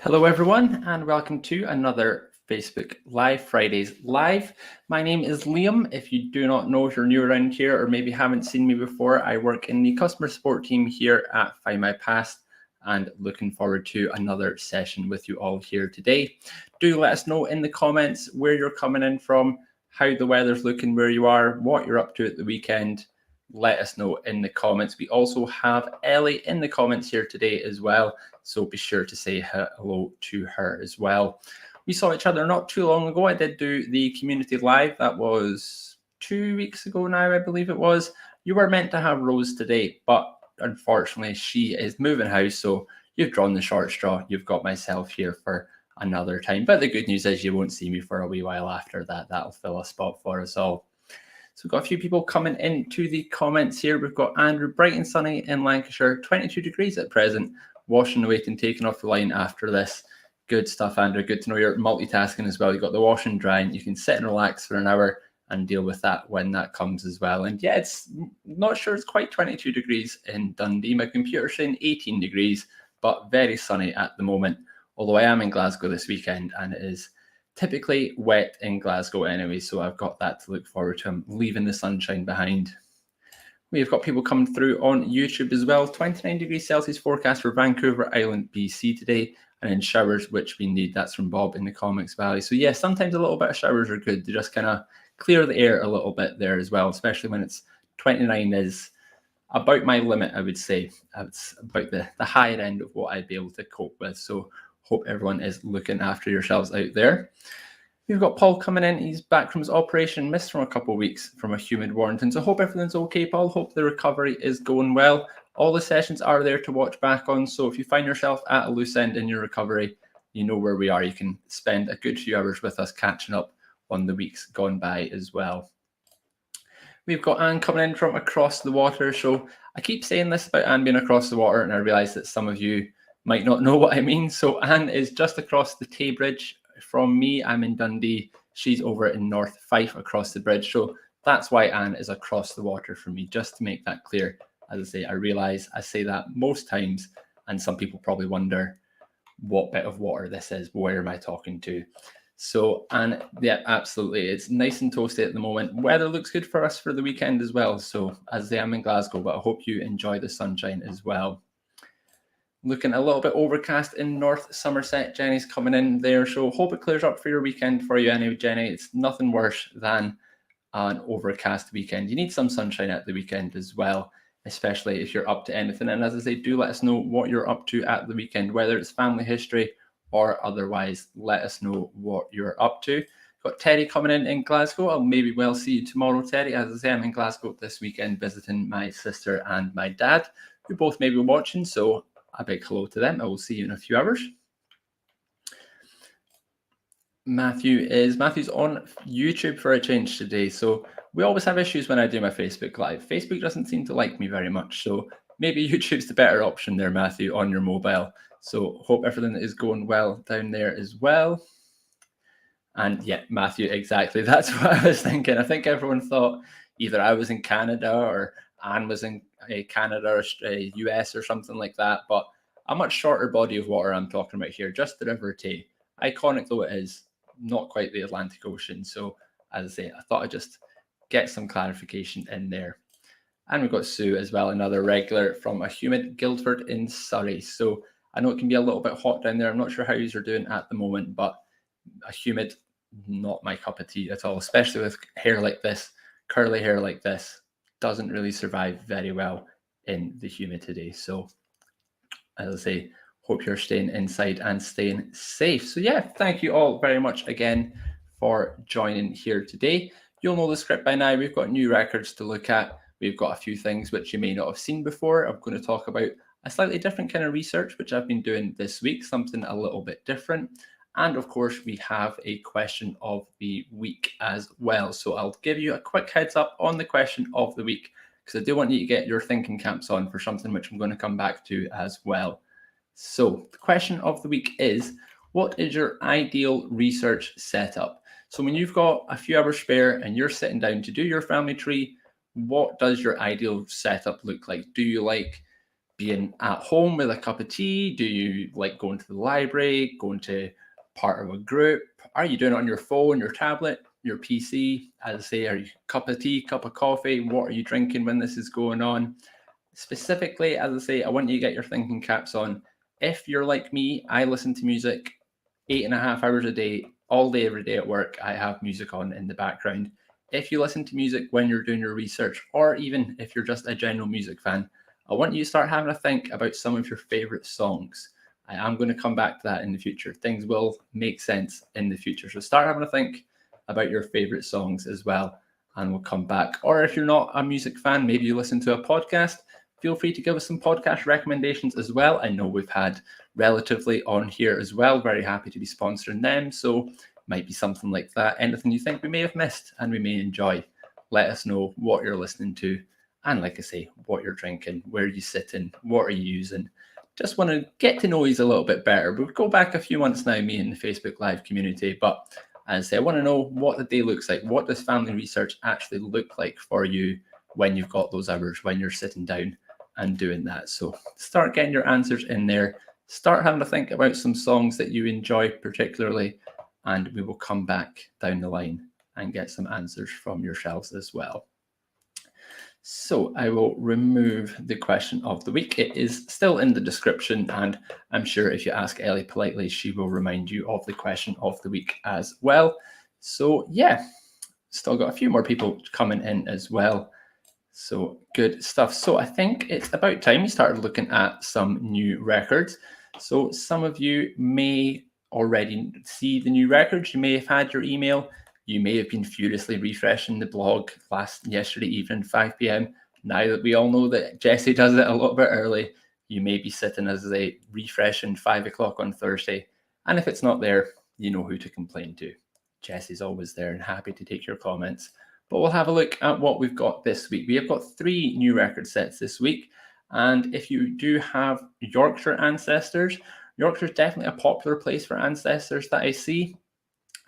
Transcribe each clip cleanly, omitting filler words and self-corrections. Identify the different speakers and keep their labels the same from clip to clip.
Speaker 1: Hello, everyone, and welcome to another Facebook Live Fridays Live. My name is Liam. If you do not know, if you're new around here or maybe haven't seen me before, I work in the customer support team here at Findmypast, and looking forward to another session with you all here today. Do let us know in the comments where you're coming in from, how the weather's looking where you are, what you're up to at the weekend. Let us know in the comments. We also have Ellie in the comments here today as well, so be sure to say hello to her as well. We saw each other not too long ago. I did do the community live. That was 2 weeks ago now, I believe it was. You were meant to have Rose today, but unfortunately she is moving house, so you've drawn the short straw. You've got myself here for another time. But the good news is you won't see me for a wee while after that. That'll fill a spot for us all. So we've got a few people coming into the comments here. We've got Andrew, bright and sunny in Lancashire, 22 degrees at present, washing away and taking off the line after this. Good stuff, Andrew. Good to know you're multitasking as well. You've got the wash and dry, and you can sit and relax for an hour and deal with that when that comes as well. And yeah, it's not sure it's quite 22 degrees in Dundee. My computer's saying 18 degrees, but very sunny at the moment. Although I am in Glasgow this weekend, and it is typically wet in Glasgow anyway, so I've got that to look forward to. I'm leaving the sunshine behind. We've got people coming through on YouTube as well. 29 degrees Celsius forecast for Vancouver Island, BC today, and then showers, which we need. That's from Bob in the Comics Valley. So yeah, sometimes a little bit of showers are good to just kind of clear the air a little bit there as well, especially when it's 29 is about my limit, I would say. It's about the higher end of what I'd be able to cope with. So hope everyone is looking after yourselves out there. We've got Paul coming in. He's back from his operation, missed from a couple of weeks from a humid Warrington. So hope everything's okay, Paul. Hope the recovery is going well. All the sessions are there to watch back on. So if you find yourself at a loose end in your recovery, you know where we are. You can spend a good few hours with us catching up on the weeks gone by as well. We've got Anne coming in from across the water. So I keep saying this about Anne being across the water, and I realise that some of you might not know what I mean. So Anne is just across the Tay Bridge from me. I'm in Dundee. She's over in North Fife across the bridge. So that's why Anne is across the water from me, just to make that clear. As I say, I realise I say that most times, and some people probably wonder what bit of water this is. Where am I talking to? So, and yeah, absolutely. It's nice and toasty at the moment. Weather looks good for us for the weekend as well. So as I say, I'm in Glasgow, but I hope you enjoy the sunshine as well. Looking a little bit overcast in North Somerset. Jenny's coming in there, so hope it clears up for your weekend for you anyway, Jenny. It's nothing worse than an overcast weekend. You need some sunshine at the weekend as well, especially if you're up to anything. And as I say, do let us know what you're up to at the weekend, whether it's family history or otherwise. Let us know what you're up to. Got Terry coming in Glasgow. I'll maybe well see you tomorrow, Terry. As I say, I'm in Glasgow this weekend visiting my sister and my dad, who both may be watching, so a big hello to them. I will see you in a few hours. Matthew's on YouTube for a change today. So we always have issues when I do my Facebook Live. Facebook doesn't seem to like me very much. So maybe YouTube's the better option there, Matthew, on your mobile. So hope everything is going well down there as well. And yeah, Matthew, exactly. That's what I was thinking. I think everyone thought either I was in Canada or Anne was in Canada or US or something like that. But a much shorter body of water I'm talking about here, just the River Tay. Iconic though it is, not quite the Atlantic Ocean. So as I say, I thought I'd just get some clarification in there. And we've got Sue as well, another regular from a humid Guildford in Surrey. So I know it can be a little bit hot down there. I'm not sure how you're doing at the moment, but a humid, not my cup of tea at all, especially with hair like this, curly hair like this, doesn't really survive very well in the humidity. So as I say, hope you're staying inside and staying safe. So yeah, thank you all very much again for joining here today. You'll know the script by now. We've got new records to look at. We've got a few things which you may not have seen before. I'm going to talk about a slightly different kind of research, which I've been doing this week, something a little bit different. And of course, we have a question of the week as well. So I'll give you a quick heads up on the question of the week, because I do want you to get your thinking caps on for something which I'm going to come back to as well. So the question of the week is, what is your ideal research setup? So when you've got a few hours spare and you're sitting down to do your family tree, what does your ideal setup look like? Do you like being at home with a cup of tea? Do you like going to the library, going to part of a group? Are you doing it on your phone, your tablet, your PC? As I say, are you cup of tea, cup of coffee? What are you drinking when this is going on? Specifically, as I say, I want you to get your thinking caps on. If you're like me, I listen to music 8.5 hours a day, all day, every day at work. I have music on in the background. If you listen to music when you're doing your research, or even if you're just a general music fan, I want you to start having a think about some of your favorite songs. I am going to come back to that in the future. Things will make sense in the future. So start having a think about your favorite songs as well, and we'll come back. Or if you're not a music fan, maybe you listen to a podcast, feel free to give us some podcast recommendations as well. I know we've had Relatively on here as well. Very happy to be sponsoring them. So might be something like that. Anything you think we may have missed and we may enjoy, let us know what you're listening to. And like I say, what you're drinking, where you sitting, what are you using. Just want to get to know you a little bit better. We'll go back a few months now, me in the Facebook Live community. But as I say, I want to know what the day looks like. What does family research actually look like for you when you've got those hours, when you're sitting down and doing that? So start getting your answers in there. Start having to think about some songs that you enjoy particularly, and we will come back down the line and get some answers from yourselves as well. So I will remove the question of the week. It is still in the description, and I'm sure if you ask Ellie politely, she will remind you of the question of the week as well. So yeah, still got a few more people coming in as well. So good stuff. So I think it's about time we started looking at some new records. So some of you may already see the new records. You may have had your email. You may have been furiously refreshing the blog yesterday evening, 5 p.m. Now that we all know that Jesse does it a little bit early, you may be sitting as a refreshing 5 o'clock on Thursday. And if it's not there, you know who to complain to. Jesse's always there and happy to take your comments. But we'll have a look at what we've got this week. We have got 3 new record sets this week. And if you do have Yorkshire ancestors, Yorkshire is definitely a popular place for ancestors that I see.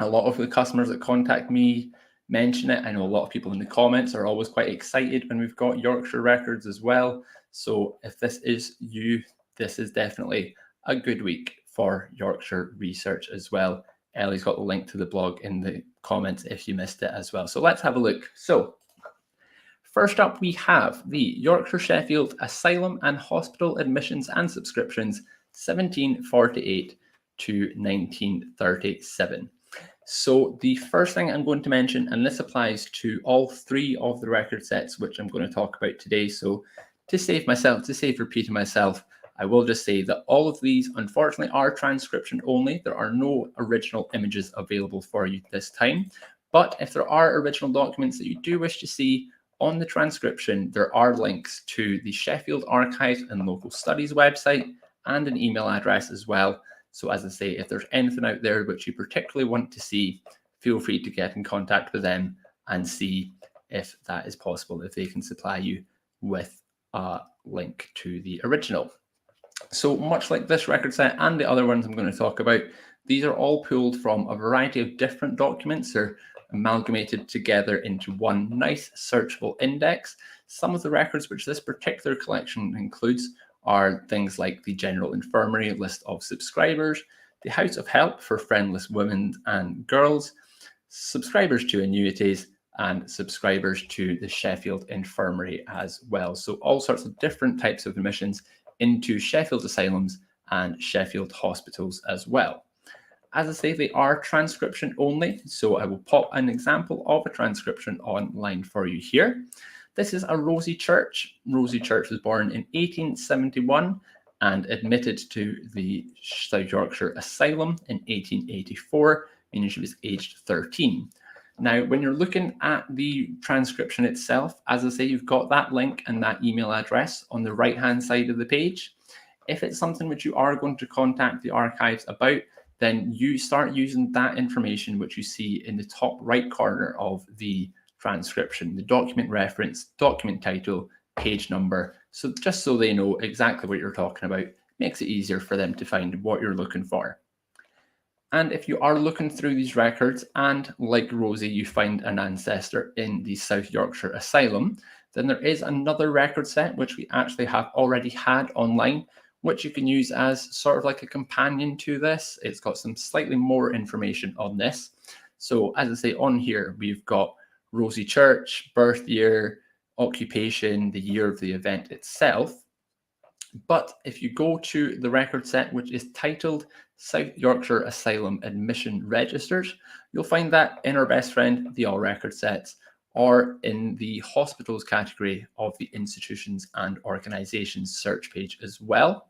Speaker 1: A lot of the customers that contact me mention it. I know a lot of people in the comments are always quite excited when we've got Yorkshire records as well. So if this is you, this is definitely a good week for Yorkshire research as well. Ellie's got the link to the blog in the comments if you missed it as well. So let's have a look. So first up, we have the Yorkshire Sheffield Asylum and Hospital Admissions and Subscriptions, 1748 to 1937. So the first thing I'm going to mention, and this applies to all 3 of the record sets, which I'm going to talk about today. So to save repeating myself, I will just say that all of these, unfortunately, are transcription only. There are no original images available for you this time. But if there are original documents that you do wish to see on the transcription, there are links to the Sheffield Archives and Local Studies website and an email address as well. So as I say, if there's anything out there which you particularly want to see, feel free to get in contact with them and see if that is possible, if they can supply you with a link to the original. So much like this record set and the other ones I'm going to talk about, these are all pulled from a variety of different documents. They're amalgamated together into one nice searchable index. Some of the records which this particular collection includes are things like the General Infirmary list of subscribers, the House of Help for friendless women and girls, subscribers to annuities, and subscribers to the Sheffield Infirmary as well. So all sorts of different types of admissions into Sheffield asylums and Sheffield hospitals as well. As I say, they are transcription only, so I will pop an example of a transcription online for you here. This is a Rosie Church. Rosie Church was born in 1871 and admitted to the South Yorkshire Asylum in 1884, meaning she was aged 13. Now, when you're looking at the transcription itself, as I say, you've got that link and that email address on the right-hand side of the page. If it's something which you are going to contact the archives about, then you start using that information which you see in the top right corner of the transcription, the document reference, document title, page number. So just so they know exactly what you're talking about, makes it easier for them to find what you're looking for. And if you are looking through these records and, like Rosie, you find an ancestor in the South Yorkshire Asylum, then there is another record set which we actually have already had online, which you can use as sort of like a companion to this. It's got some slightly more information on this. So as I say, on here, we've got Rosie Church, birth year, occupation, the year of the event itself. But if you go to the record set, which is titled South Yorkshire Asylum Admission Registers, you'll find that in our best friend, the All Record Sets, or in the hospitals category of the institutions and organisations search page as well.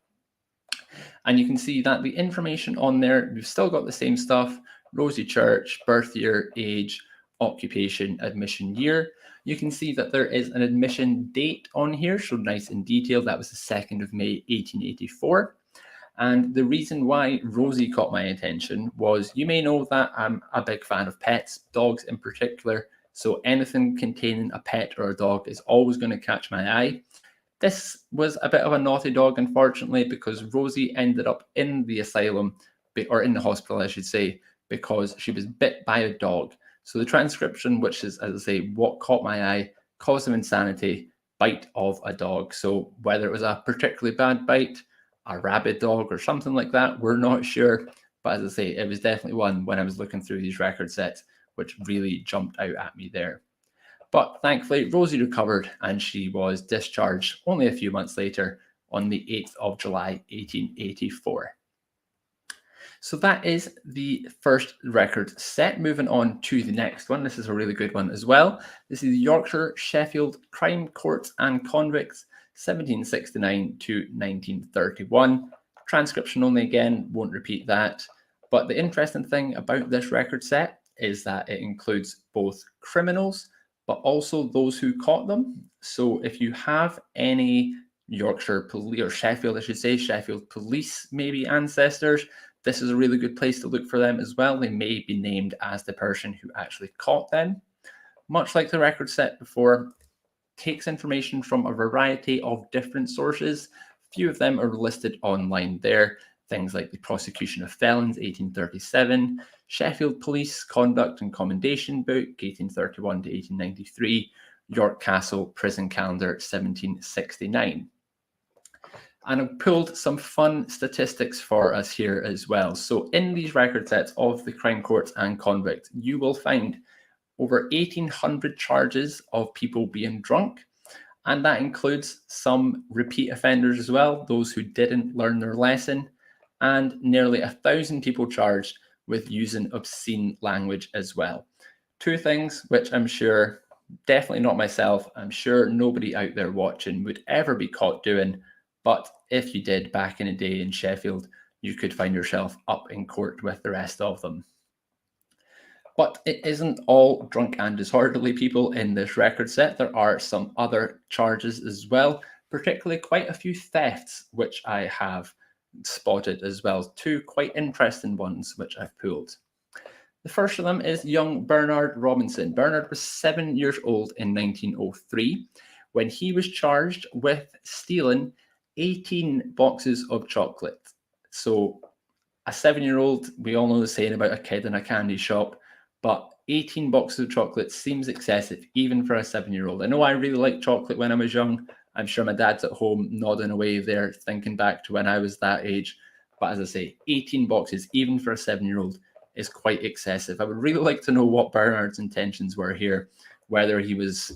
Speaker 1: And you can see that the information on there, we've still got the same stuff: Rosie Church, birth year, age, occupation, admission year. You can see that there is an admission date on here, so nice and detailed. That was the 2nd of May, 1884. And the reason why Rosie caught my attention was, you may know that I'm a big fan of pets, dogs in particular. So anything containing a pet or a dog is always going to catch my eye. This was a bit of a naughty dog, unfortunately, because Rosie ended up in the asylum, or in the hospital, I should say, because she was bit by a dog. So the transcription, which is, as I say, what caught my eye, cause of insanity, bite of a dog. So whether it was a particularly bad bite, a rabid dog, or something like that, we're not sure. But as I say, it was definitely one when I was looking through these record sets, which really jumped out at me there. But thankfully, Rosie recovered and she was discharged only a few months later on the 8th of July, 1884. So that is the first record set. Moving on to the next one. This is a really good one as well. This is Yorkshire Sheffield Crime Courts and Convicts, 1769 to 1931. Transcription only again, won't repeat that. But the interesting thing about this record set is that it includes both criminals, but also those who caught them. So if you have any Yorkshire police, or Sheffield, I should say, Sheffield police maybe ancestors, this is a really good place to look for them as well. They may be named as the person who actually caught them. Much like the record set before, takes information from a variety of different sources. A few of them are listed online there. Things like the Prosecution of Felons, 1837, Sheffield Police Conduct and Commendation Book, 1831 to 1893, York Castle Prison Calendar, 1769. And I've pulled some fun statistics for us here as well. So in these record sets of the crime courts and convicts, you will find over 1,800 charges of people being drunk. And that includes some repeat offenders as well, those who didn't learn their lesson, and nearly 1,000 people charged with using obscene language as well. Two things which I'm sure, definitely not myself, I'm sure nobody out there watching would ever be caught doing. But if you did back in a day in Sheffield, you could find yourself up in court with the rest of them. But it isn't all drunk and disorderly people in this record set. There are some other charges as well, particularly quite a few thefts, which I have spotted as well. Two quite interesting ones, which I've pulled. The first of them is young Bernard Robinson. Bernard was 7 years old in 1903 when he was charged with stealing 18 boxes of chocolate. So a 7-year-old, we all know the saying about a kid in a candy shop, but 18 boxes of chocolate seems excessive, even for a 7-year-old. I know I really liked chocolate when I was young. I'm sure my dad's at home nodding away there, thinking back to when I was that age. But as I say, 18 boxes, even for a 7-year-old, is quite excessive. I would really like to know what Bernard's intentions were here, whether his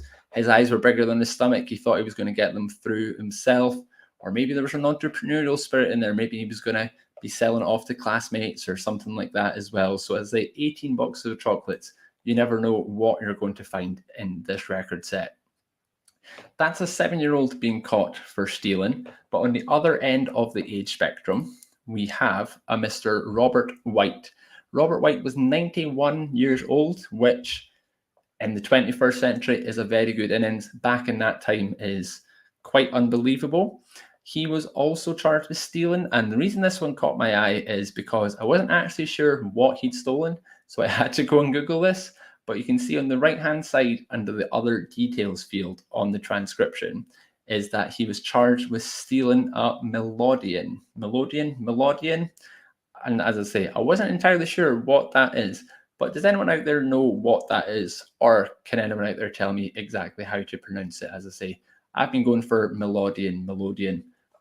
Speaker 1: eyes were bigger than his stomach, he thought he was going to get them through himself, or maybe there was an entrepreneurial spirit in there. Maybe he was going to be selling it off to classmates or something like that as well. So as I say, 18 boxes of chocolates, you never know what you're going to find in this record set. That's a 7-year-old being caught for stealing. But on the other end of the age spectrum, we have a Mr. Robert White. Robert White was 91 years old, which in the 21st century is a very good innings. Back in that time is quite unbelievable. He was also charged with stealing, and the reason this one caught my eye is because I wasn't actually sure what he'd stolen, so I had to go and Google this. But you can see on the right-hand side under the other details field on the transcription is that he was charged with stealing a melodeon. Melodeon? And as I say, I wasn't entirely sure what that is, but does anyone out there know what that is? Or can anyone out there tell me exactly how to pronounce it? As I say, I've been going for Melodian,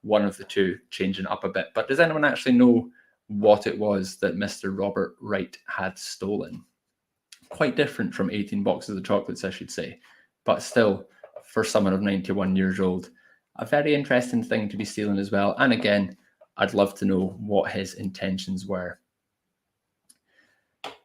Speaker 1: one of the two, changing up a bit. But does anyone actually know what it was that Mr. Robert Wright had stolen? Quite different from 18 boxes of chocolates, I should say. But still, for someone of 91 years old, a very interesting thing to be stealing as well. And again, I'd love to know what his intentions were.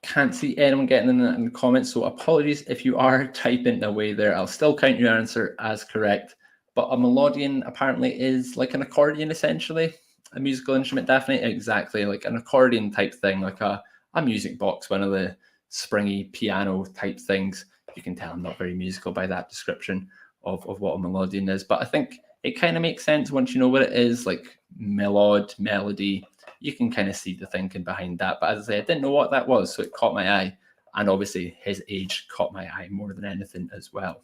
Speaker 1: Can't see anyone getting in the comments, so apologies if you are typing away there. I'll still count your answer as correct. But a melodeon apparently is like an accordion, essentially. A musical instrument, definitely, exactly, like an accordion type thing, like a music box, one of the springy piano type things. You can tell I'm not very musical by that description of what a melodeon is, but I think it kind of makes sense once you know what it is, like melody. You can kind of see the thinking behind that. But as I say, I didn't know what that was, so it caught my eye. And obviously his age caught my eye more than anything as well.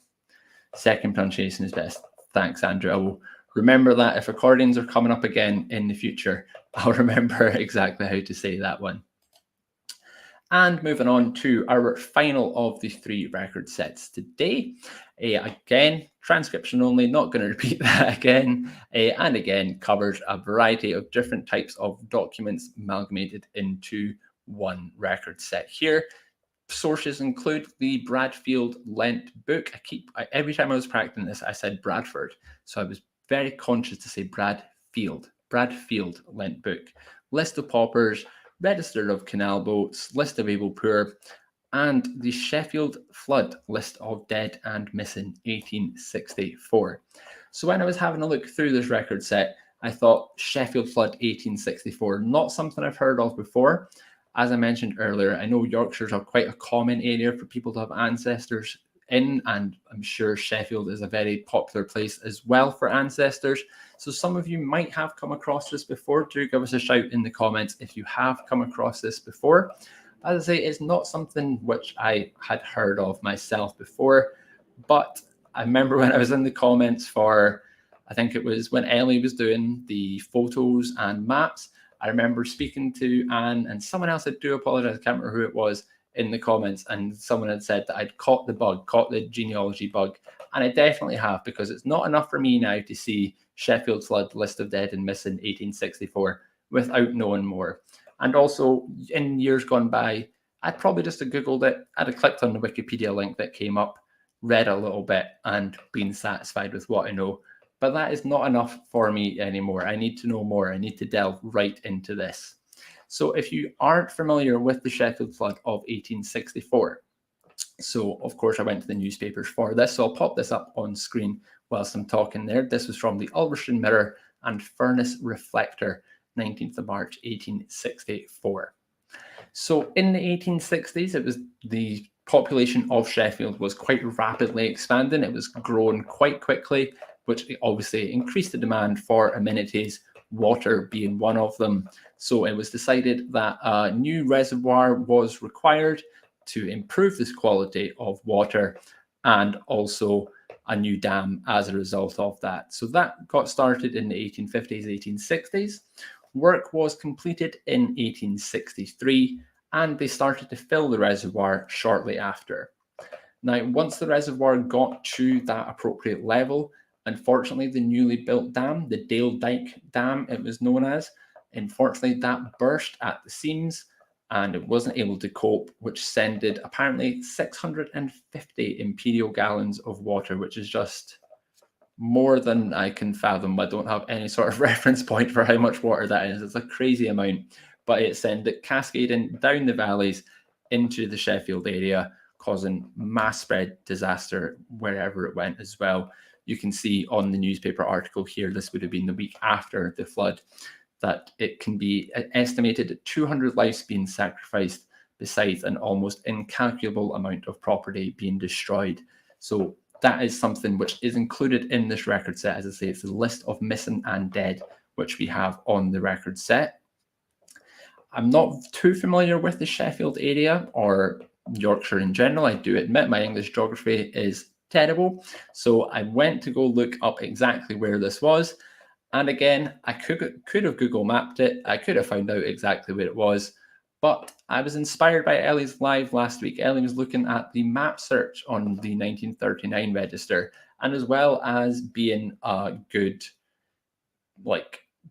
Speaker 1: Second pronunciation is best. Thanks, Andrew. I will remember that. If accordions are coming up again in the future, I'll remember exactly how to say that one. And moving on to our final of the 3 record sets today. Again, transcription only, not going to repeat that again. And again, covers a variety of different types of documents amalgamated into one record set here. Sources include the Bradfield Lent book. Every time I was practicing this, I said Bradford. So I was very conscious to say Bradfield Lent book. List of paupers, register of canal boats, list of able poor, and the Sheffield flood list of dead and missing 1864. So when I was having a look through this record set, I thought Sheffield flood 1864, not something I've heard of before. As I mentioned earlier, I know Yorkshire's are quite a common area for people to have ancestors in, and I'm sure Sheffield is a very popular place as well for ancestors. So some of you might have come across this before. Do give us a shout in the comments if you have come across this before. As I say, it's not something which I had heard of myself before, but I remember when I was in the comments for, I think it was when Ellie was doing the photos and maps, I remember speaking to Anne and someone else, I do apologize, I can't remember who it was, in the comments, and someone had said that I'd caught the genealogy bug, and I definitely have, because it's not enough for me now to see Sheffield flood list of dead and missing 1864 without knowing more. And also, in years gone by, I'd probably just have Googled it, I'd have clicked on the Wikipedia link that came up, read a little bit, and been satisfied with what I know. But that is not enough for me anymore. I need to know more. I need to delve right into this. So if you aren't familiar with the Sheffield flood of 1864, so of course I went to the newspapers for this, so I'll pop this up on screen whilst I'm talking there. This was from the Ulverston Mirror and Furnace Reflector, 19th of March, 1864. So in the 1860s, it was the population of Sheffield was quite rapidly expanding. It was growing quite quickly, which obviously increased the demand for amenities, water being one of them. So it was decided that a new reservoir was required to improve this quality of water, and also a new dam as a result of that. So that got started in the 1850s, 1860s. Work was completed in 1863, and they started to fill the reservoir shortly after. Now, once the reservoir got to that appropriate level, unfortunately, the newly built dam, the Dale Dyke Dam, it was known as, unfortunately, that burst at the seams and it wasn't able to cope, which sended apparently 650 imperial gallons of water, which is just more than I can fathom. I don't have any sort of reference point for how much water that is. It's a crazy amount, but it sent it cascading down the valleys into the Sheffield area, causing mass spread disaster wherever it went as well. You can see on the newspaper article here, this would have been the week after the flood, that it can be estimated 200 lives being sacrificed, besides an almost incalculable amount of property being destroyed. So that is something which is included in this record set. As I say, it's a list of missing and dead, which we have on the record set. I'm not too familiar with the Sheffield area or Yorkshire in general. I do admit my English geography is terrible. So I went to go look up exactly where this was. And again, I could have Google mapped it. I could have found out exactly where it was, but I was inspired by Ellie's live last week. Ellie was looking at the map search on the 1939 register, and as well as being a good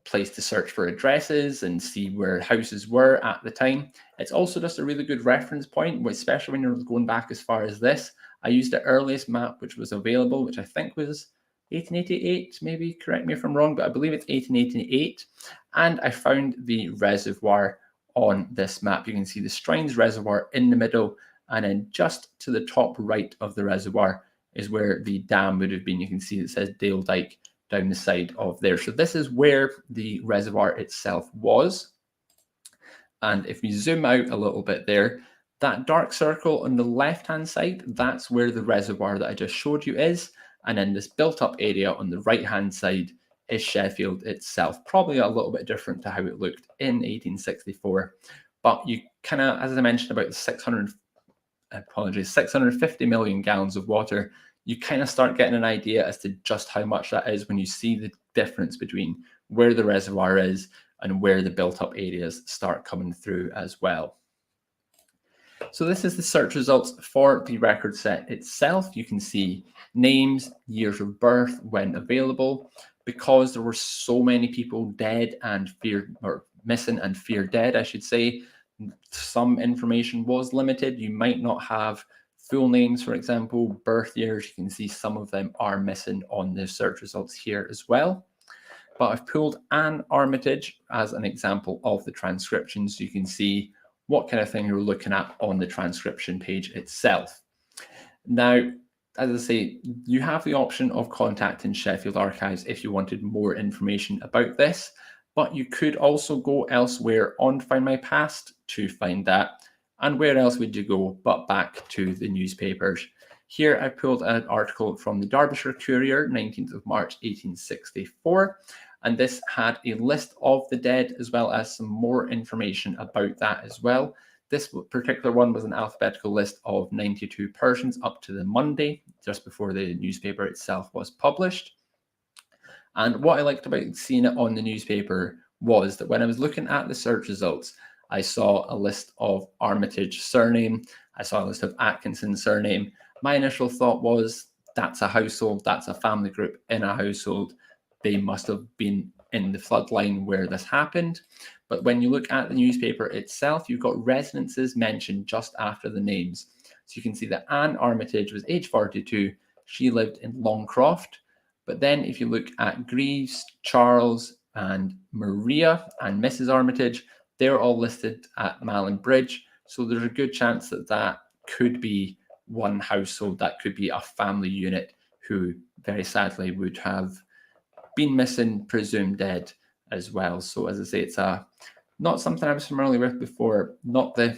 Speaker 1: place to search for addresses and see where houses were at the time. It's also just a really good reference point, especially when you're going back as far as this. I used the earliest map which was available, which I think was 1888, maybe correct me if I'm wrong, but I believe it's 1888. And I found the reservoir on this map. You can see the Strines Reservoir in the middle, and then just to the top right of the reservoir is where the dam would have been. You can see it says Dale Dyke down the side of there. So this is where the reservoir itself was. And if we zoom out a little bit there, that dark circle on the left-hand side, that's where the reservoir that I just showed you is. And then this built-up area on the right-hand side is Sheffield itself. Probably a little bit different to how it looked in 1864. But you kind of, as I mentioned, about 650 million gallons of water, you kind of start getting an idea as to just how much that is when you see the difference between where the reservoir is and where the built-up areas start coming through as well. So this is the search results for the record set itself. You can see names, years of birth, when available. Because there were so many people dead and feared, or missing and feared dead, I should say, some information was limited. You might not have full names, for example, birth years. You can see some of them are missing on the search results here as well. But I've pulled Anne Armitage as an example of the transcription, so you can see what kind of thing you're looking at on the transcription page itself. Now, as I say, you have the option of contacting Sheffield Archives if you wanted more information about this, but you could also go elsewhere on Findmypast to find that. And where else would you go but back to the newspapers? Here I pulled an article from the Derbyshire Courier, 19th of March, 1864. And this had a list of the dead as well as some more information about that as well. This particular one was an alphabetical list of 92 persons up to the Monday, just before the newspaper itself was published. And what I liked about seeing it on the newspaper was that when I was looking at the search results, I saw a list of Armitage surname. I saw a list of Atkinson surname. My initial thought was, that's a household, that's a family group in a household. They must have been in the floodline where this happened. But when you look at the newspaper itself, you've got residences mentioned just after the names. So you can see that Anne Armitage was age 42. She lived in Longcroft. But then if you look at Greaves, Charles, and Maria, and Mrs. Armitage, they're all listed at Malin Bridge. So there's a good chance that that could be one household, that could be a family unit who very sadly would have been missing, presumed dead as well. So as I say, it's not something I was familiar with before, not the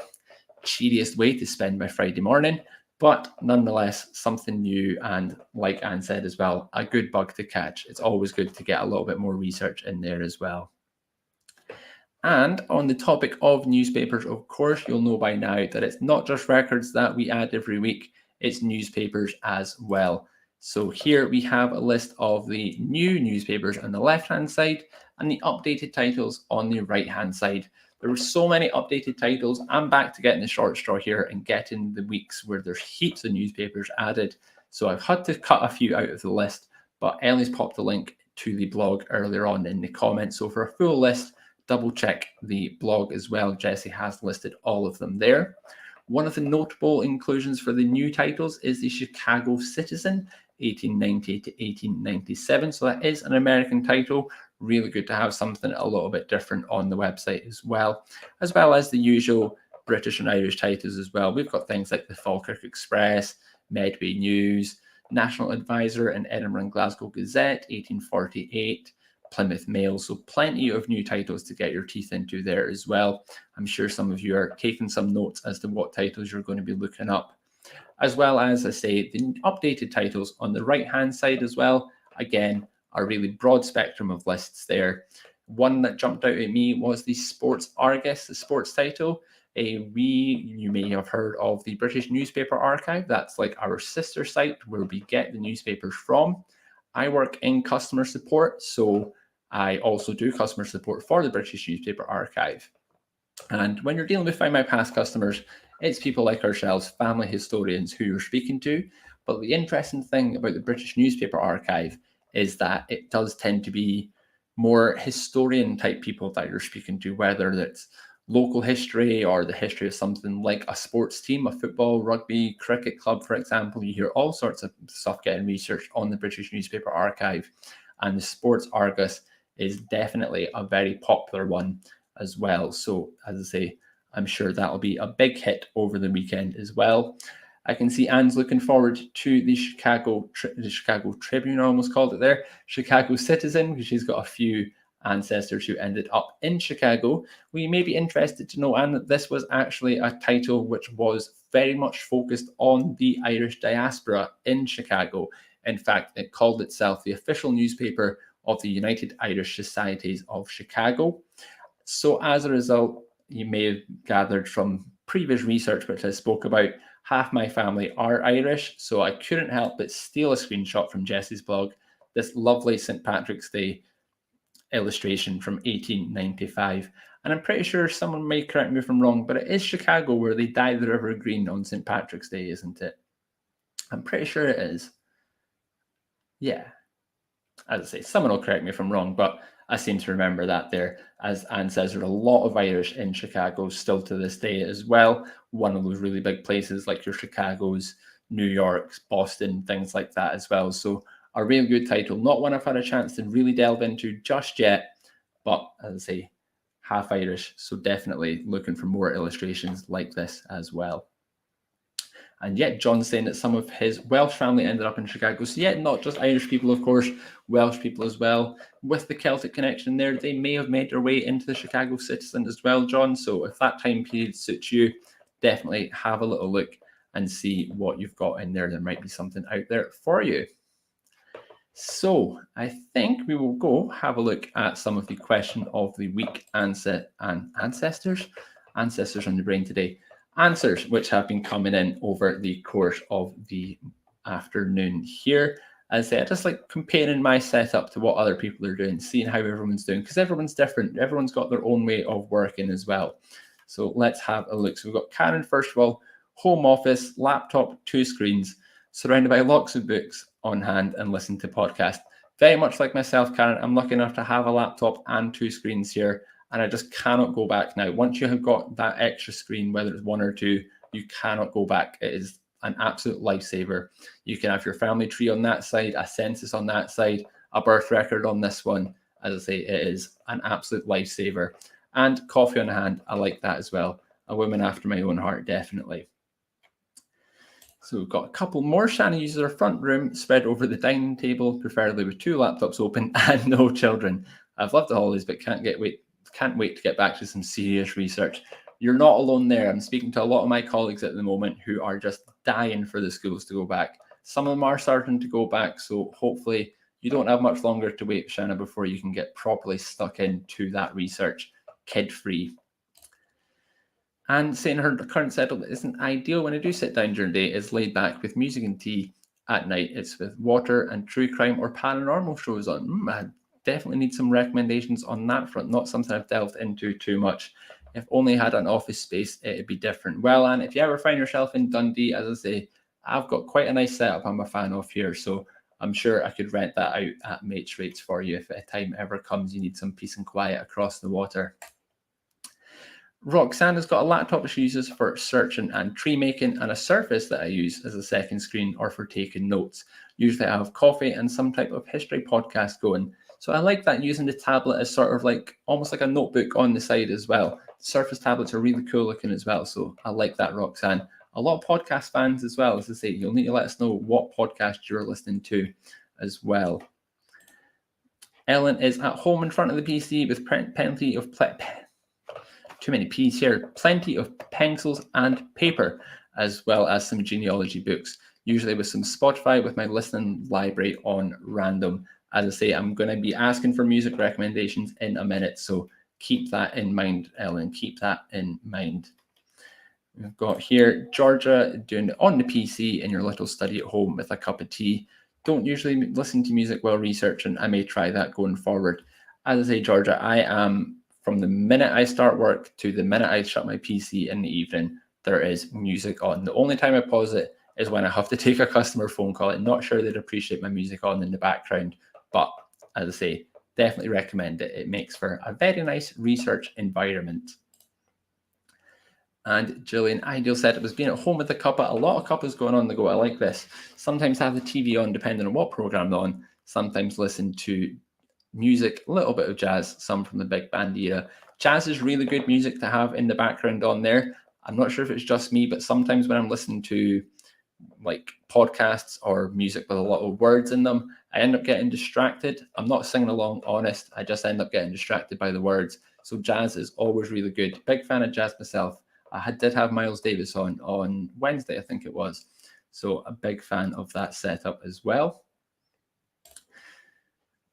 Speaker 1: cheeriest way to spend my Friday morning, but nonetheless, something new. And like Anne said as well, a good bug to catch. It's always good to get a little bit more research in there as well. And on the topic of newspapers, of course, you'll know by now that it's not just records that we add every week, it's newspapers as well. So here we have a list of the new newspapers on the left-hand side and the updated titles on the right-hand side. There were so many updated titles. I'm back to getting the short straw here and getting the weeks where there's heaps of newspapers added. So I've had to cut a few out of the list, but Ellie's popped a link to the blog earlier on in the comments. So for a full list, double check the blog as well. Jessie has listed all of them there. One of the notable inclusions for the new titles is the Chicago Citizen, 1890 to 1897. So that is an American title. Really good to have something a little bit different on the website as well as the usual British and Irish titles as well. We've got things like the Falkirk Express, Medway News, National Advisor and Edinburgh and Glasgow Gazette, 1848, Plymouth Mail. So plenty of new titles to get your teeth into there as well. I'm sure some of you are taking some notes as to what titles you're going to be looking up. As well as, I say, the updated titles on the right-hand side as well. Again, a really broad spectrum of lists there. One that jumped out at me was the Sports Argus, the sports title. You may have heard of the British Newspaper Archive. That's like our sister site where we get the newspapers from. I work in customer support, so I also do customer support for the British Newspaper Archive. And when you're dealing with Findmypast customers, it's people like ourselves, family historians, who you're speaking to. But the interesting thing about the British Newspaper Archive is that it does tend to be more historian type people that you're speaking to, whether it's local history or the history of something like a sports team, a football, rugby, cricket club, for example. You hear all sorts of stuff getting researched on the British Newspaper Archive. And the Sports Argus is definitely a very popular one as well. So as I say, I'm sure that'll be a big hit over the weekend as well. I can see Anne's looking forward to the Chicago Tribune, I almost called it there, Chicago Citizen, because she's got a few ancestors who ended up in Chicago. We may be interested to know, Anne, that this was actually a title which was very much focused on the Irish diaspora in Chicago. In fact, it called itself the official newspaper of the United Irish Societies of Chicago. So as a result, you may have gathered from previous research which I spoke about, half my family are Irish, so I couldn't help but steal a screenshot from Jessie's blog, this lovely St. Patrick's Day illustration from 1895. And I'm pretty sure someone may correct me if I'm wrong, but it is Chicago where they dye the river green on St. Patrick's Day, isn't it? I'm pretty sure it is. Yeah. As I say, someone will correct me if I'm wrong, but I seem to remember that there. As Anne says, there are a lot of Irish in Chicago still to this day as well. One of those really big places like your Chicago's, New York's, Boston, things like that as well. So a really good title. Not one I've had a chance to really delve into just yet, but as I say, half Irish. So definitely looking for more illustrations like this as well. And yet John's saying that some of his Welsh family ended up in Chicago. So yet not just Irish people, of course, Welsh people as well. With the Celtic connection there, they may have made their way into the Chicago Citizen as well, John. So if that time period suits you, definitely have a little look and see what you've got in there. There might be something out there for you. So I think we will go have a look at some of the question of the week ancestors on the brain today. Answers which have been coming in over the course of the afternoon here. As I say, I just like comparing my setup to what other people are doing, seeing how everyone's doing, because everyone's different. Everyone's got their own way of working as well. So let's have a look. So we've got Karen, first of all, home office, laptop, 2 screens, surrounded by lots of books on hand and listen to podcasts. Very much like myself, Karen, I'm lucky enough to have a laptop and 2 screens here, and I just cannot go back now. Once you have got that extra screen, whether it's 1 or 2, you cannot go back. It is an absolute lifesaver. You can have your family tree on that side, a census on that side, a birth record on this one. As I say, it is an absolute lifesaver. And coffee on hand, I like that as well. A woman after my own heart, definitely. So we've got a couple more. Shannon uses her front room spread over the dining table, preferably with 2 laptops open and no children. I've loved the holidays, but can't wait to get back to some serious research. You're not alone there. I'm speaking to a lot of my colleagues at the moment who are just dying for the schools to go back. Some of them are starting to go back, so hopefully you don't have much longer to wait, Shanna, before you can get properly stuck into that research, kid-free. And saying her current setup isn't ideal. When I do sit down during the day, it's laid back with music and tea. At night, it's with water and true crime or paranormal shows on. I definitely need some recommendations on that front. Not something I've delved into too much. If only had an office space, it'd be different. Well, and if you ever find yourself in Dundee, as I say, I've got quite a nice setup I'm a fan of here. So I'm sure I could rent that out at mates rates for you if a time ever comes you need some peace and quiet across the water. Roxanne has got a laptop she uses for searching and tree making, and a Surface that I use as a second screen or for taking notes. Usually I have coffee and some type of history podcast going. So I like that, using the tablet as sort of like almost like a notebook on the side as well. Surface tablets are really cool looking as well. So I like that, Roxanne. A lot of podcast fans as well. As I say, you'll need to let us know what podcast you're listening to as well. Ellen is at home in front of the PC with plenty of too many P's here. Plenty of pencils and paper, as well as some genealogy books, usually with some Spotify with my listening library on random. As I say, I'm going to be asking for music recommendations in a minute, so keep that in mind, Ellen. Keep that in mind. We've got here Georgia doing it on the PC in your little study at home with a cup of tea. Don't usually listen to music while researching. I may try that going forward. As I say, Georgia, I am, from the minute I start work to the minute I shut my PC in the evening, there is music on. The only time I pause it is when I have to take a customer phone call. I'm not sure they'd appreciate my music on in the background, but as I say, definitely recommend it. It makes for a very nice research environment. And Gillian Ideal said it was being at home with a cuppa. A lot of cuppas going on the go. I like this. Sometimes have the TV on depending on what program they're on. Sometimes listen to music, a little bit of jazz, some from the big band era. Jazz is really good music to have in the background on there. I'm not sure if it's just me, but sometimes when I'm listening to like podcasts or music with a lot of words in them, I end up getting distracted. I'm not singing along, honest. I just end up getting distracted by the words. So jazz is always really good. Big fan of jazz myself. I did have Miles Davis on Wednesday, I think it was. So a big fan of that setup as well.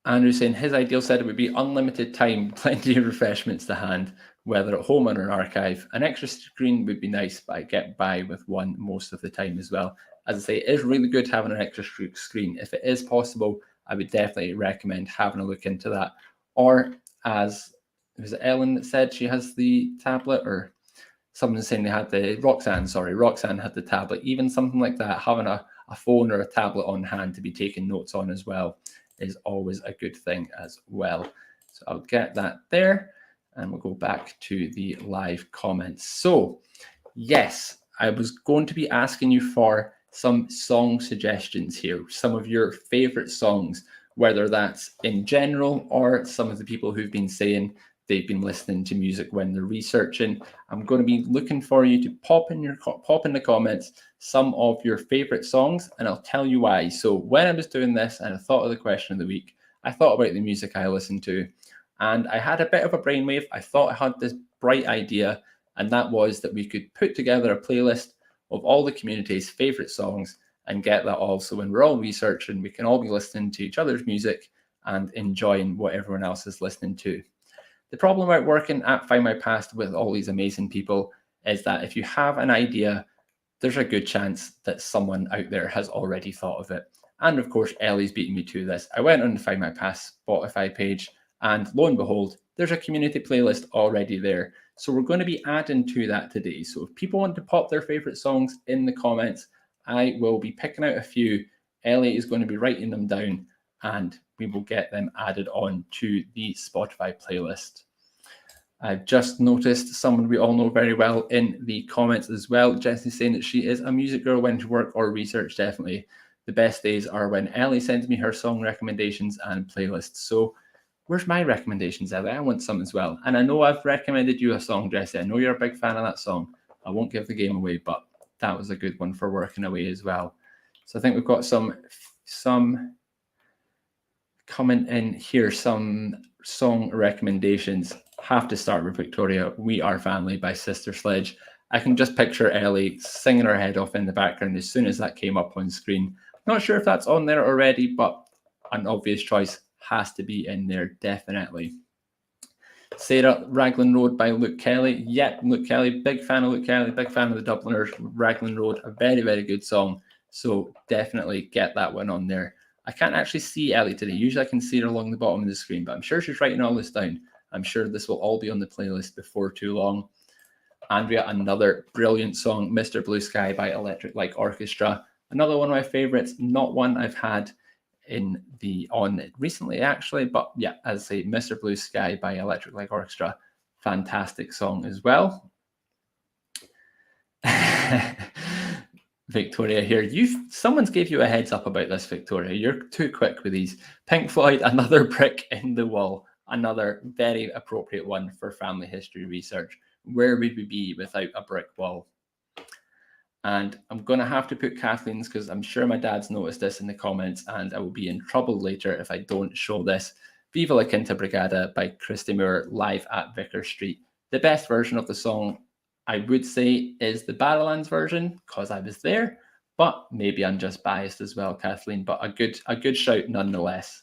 Speaker 1: Andrew saying his ideal setup would be unlimited time, plenty of refreshments to hand, whether at home or in an archive. An extra screen would be nice, but I get by with one most of the time as well. As I say, it is really good having an extra screen. If it is possible, I would definitely recommend having a look into that. Or as was it Ellen that said she has the tablet, or someone saying they had the Roxanne had the tablet. Even something like that, having a phone or a tablet on hand to be taking notes on as well is always a good thing as well. So I'll get that there and we'll go back to the live comments. So yes, I was going to be asking you for some song suggestions here, some of your favorite songs, whether that's in general or some of the people who've been saying they've been listening to music when they're researching. I'm going to be looking for you to pop in the comments some of your favorite songs, and I'll tell you why. So when I was doing this and I thought of the question of the week, I thought about the music I listened to, and I had a bit of a brainwave. I thought I had this bright idea, and that was that we could put together a playlist of all the community's favorite songs and get that all. So when we're all researching, we can all be listening to each other's music and enjoying what everyone else is listening to. The problem about working at Findmypast with all these amazing people is that if you have an idea, there's a good chance that someone out there has already thought of it. And of course, Ellie's beating me to this. I went on the Findmypast Spotify page, and lo and behold, there's a community playlist already there. So we're going to be adding to that today. So if people want to pop their favorite songs in the comments, I will be picking out a few. Ellie is going to be writing them down, and we will get them added on to the Spotify playlist. I've just noticed someone we all know very well in the comments as well. Jessie saying that she is a music girl when to work or research, definitely. The best days are when Ellie sends me her song recommendations and playlists. So where's my recommendations, Ellie? I want some as well. And I know I've recommended you a song, Jessie. I know you're a big fan of that song. I won't give the game away, but that was a good one for working away as well. So I think we've got some coming in here, some song recommendations. Have to start with Victoria, We Are Family by Sister Sledge. I can just picture Ellie singing her head off in the background as soon as that came up on screen. Not sure if that's on there already, but an obvious choice has to be in there, definitely. Sarah, Raglan Road by Luke Kelly. Yep, Luke Kelly, big fan of Luke Kelly, big fan of the Dubliners. Raglan Road, a very, very good song. So definitely get that one on there. I can't actually see Ellie today. Usually I can see her along the bottom of the screen, but I'm sure she's writing all this down. I'm sure this will all be on the playlist before too long. Andrea, another brilliant song, Mr. Blue Sky by Electric Light Orchestra. Another one of my favorites, not one I've had on recently actually, but yeah, as I say, Mr. Blue Sky by Electric Light Orchestra, fantastic song as well. Victoria here, someone's gave you a heads up about this, Victoria. You're too quick with these. Pink Floyd, Another Brick in the Wall, another very appropriate one for family history research. Where would we be without a brick wall? And I'm going to have to put Kathleen's because I'm sure my dad's noticed this in the comments and I will be in trouble later if I don't show this. Viva la Quinta Brigada by Christy Moore live at Vicar Street. The best version of the song, I would say, is the Barrowlands version because I was there, but maybe I'm just biased as well, Kathleen, but a good shout nonetheless.